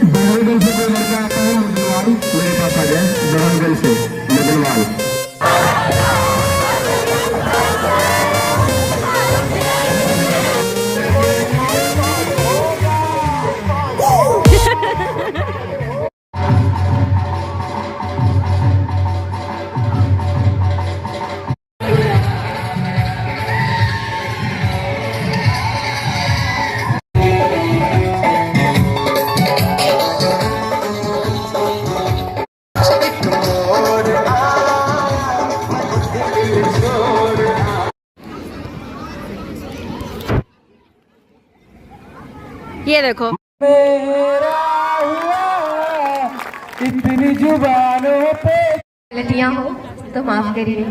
बहरगल से कोई लड़का आता है मदनवाल मेरे पास आ जाए, बहरगल से मदनवाल। ये देखो मेरा हुआ इतनी जुबानों पे गलतियां हो तो माफ करिए।